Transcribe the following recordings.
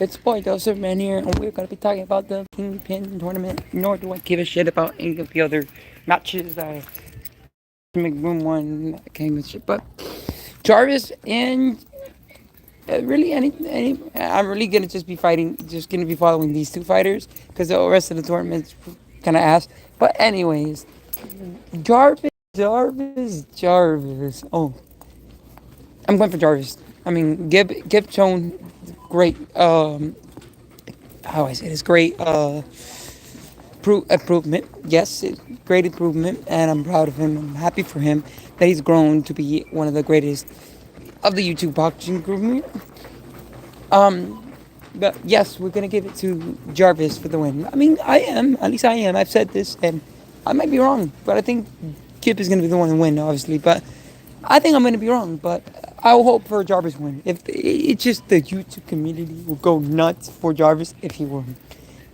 It's boy Joseph Man here, and we're gonna be talking about the Kingpin tournament. Nor do I give a shit about any of the other matches. I McBroom won came shit, but Jarvis and really any I'm really gonna just be fighting, just gonna be following these two fighters because the rest of the tournament's kind of ass. But anyways, Jarvis. Oh, I'm going for Jarvis. I mean, Gib shown great. How I say this great improvement. Yes, great improvement, and I'm proud of him. I'm happy for him that he's grown to be one of the greatest of the YouTube boxing improvement. But yes, we're gonna give it to Jarvis for the win. I mean, I am. At least I am. I've said this, and I might be wrong, but I think Kip is gonna be the one to win, obviously. But I think I'm gonna be wrong. But I'll hope for Jarvis win. If it's just the YouTube community will go nuts for Jarvis if he won.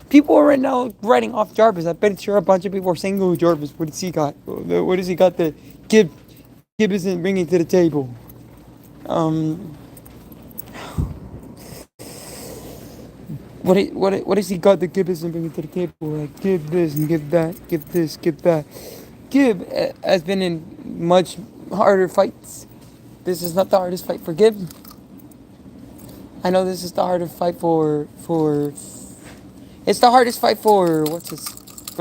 People are right now writing off Jarvis. I bet sure a bunch of people are saying, "Oh, Jarvis, what does he got? What does he got that Gib isn't bringing to the table?" Um, what has he got that Gib isn't bringing to the table? Like give this and give that, give this, give that. Gib has been in much harder fights. This is not the hardest fight for Gib. I know this is the hardest fight for. It's the hardest fight for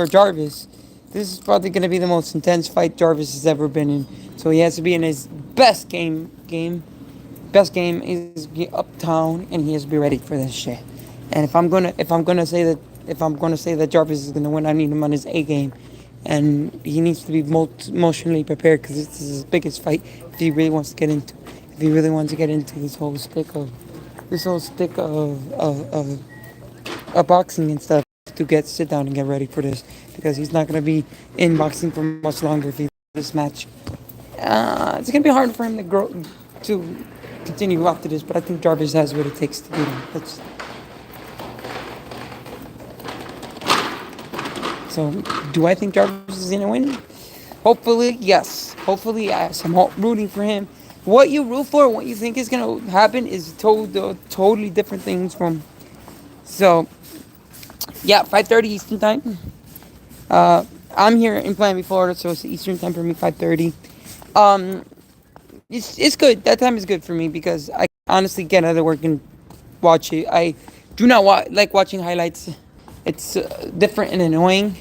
Jarvis. This is probably gonna be the most intense fight Jarvis has ever been in. So he has to be in his best best game is uptown, and he has to be ready for this shit. And if I'm gonna say that Jarvis is gonna win, I need him on his A game, and he needs to be emotionally prepared because this is his biggest fight. If he really wants to get into, if he really wants to get into this whole stick of boxing and stuff, to get sit down and get ready for this because he's not gonna be in boxing for much longer if he this match. It's gonna be hard for him to grow to continue after this, but I think Jarvis has what it takes to do that. So, do I think Jarvis is gonna win? Hopefully, yes. Hopefully, yes. I'm rooting for him. What you root for, what you think is gonna happen, is totally different things from. So, yeah, 5:30 Eastern time. I'm here in Miami, Florida, so it's Eastern time for me, 5:30. Um, it's good. That time is good for me because I honestly get out of work and watch it. I do not like watching highlights. It's different and annoying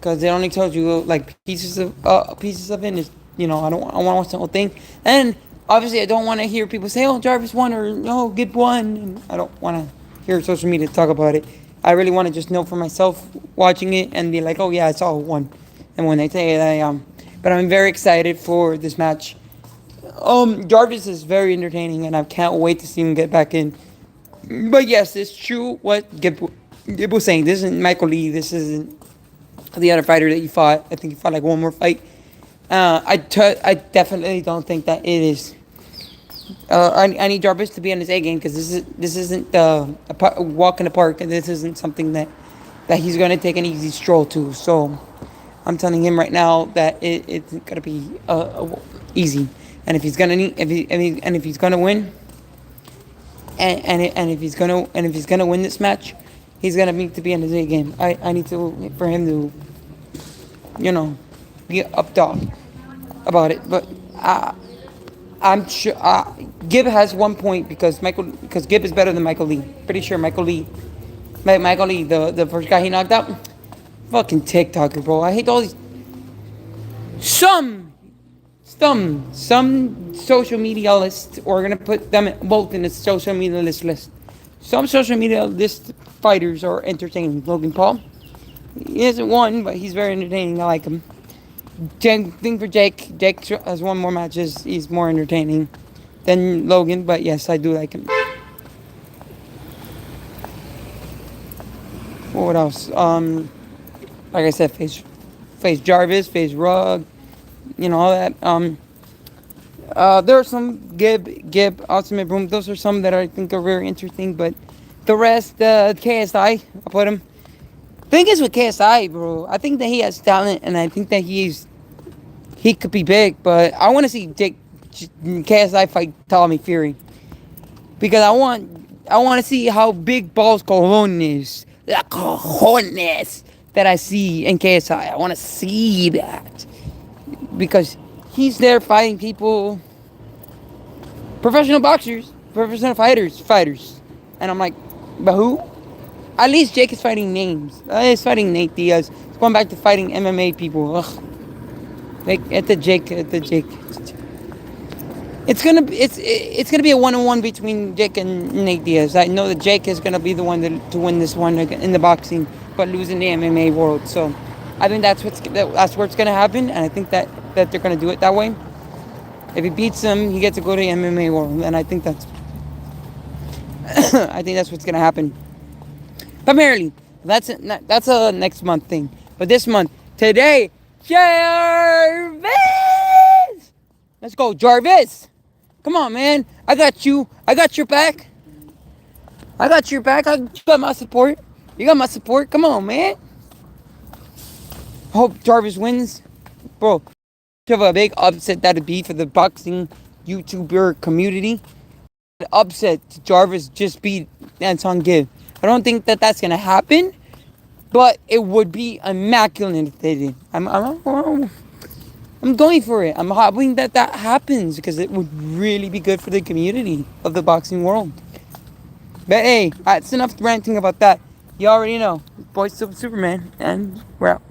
because it only tells you like pieces of it. Is I want to watch the whole thing. And obviously, I don't want to hear people say, "Oh, Jarvis won" or "No, Gib won." And I don't want to hear social media talk about it. I really want to just know for myself watching it and be like, "Oh yeah, I saw who won." And when they say it, But I'm very excited for this match. Jarvis is very entertaining, and I can't wait to see him get back in. But yes, it's true what Gib was saying. This isn't Michael Lee. This isn't the other fighter that you fought. I think he fought like one more fight. I definitely don't think that it is. I need Jarvis to be on his A game because this isn't a walk in the park, and this isn't something that he's gonna take an easy stroll to. So I'm telling him right now that it's gonna be easy. And if he's gonna if he's gonna win, and if he's gonna win this match, he's gonna need to be in his A game. I need for him to, be up dog about it. But I'm sure Gib has 1 point because Gib is better than Michael Lee. Pretty sure Michael Lee, the first guy he knocked out, fucking TikToker, bro. I hate all these some social media list, or we're gonna put them both in the social media list. Some social media list fighters are entertaining. Logan Paul, he hasn't won, but he's very entertaining. I like him. Thing for Jake. Jake has one more matches. He's more entertaining than Logan, but yes, I do like him. What else? Like I said, face Jarvis, face Rug, all that. There are some Gib, Ultimate Boom. Those are some that I think are very interesting, but the rest, KSI, I'll put him. Thing is with KSI, bro, I think that he has talent, and I think that he could be big, but I want to see KSI fight Tommy Fury because I want I want to see how big Balls cojones, the cojones that I see in KSI. I want to see that because he's there fighting people, professional boxers, professional fighters, and I'm like, but who? At least Jake is fighting names. He's fighting Nate Diaz. He's going back to fighting MMA people. Ugh. Like at the Jake. It's gonna be a 1-on-1 between Jake and Nate Diaz. I know that Jake is gonna be the one to win this one in the boxing, but lose in the MMA world. So I think that's where it's gonna happen, and I think that they're gonna do it that way. If he beats him, he gets to go to the MMA world, and I think that's I think that's what's gonna happen. Primarily, that's a next month thing. But this month, today, Jarvis, let's go, Jarvis. Come on, man. I got you. I got your back. I got your back. You got my support. You got my support. Come on, man. Hope Jarvis wins. Bro, have a big upset that'd be for the boxing YouTuber community. The upset, Jarvis just beat Anton Give. I don't think that that's going to happen, but it would be immaculate if they did. I'm going for it. I'm hoping that happens because it would really be good for the community of the boxing world. But hey, that's enough ranting about that. You already know. Boy Superman, and we're out.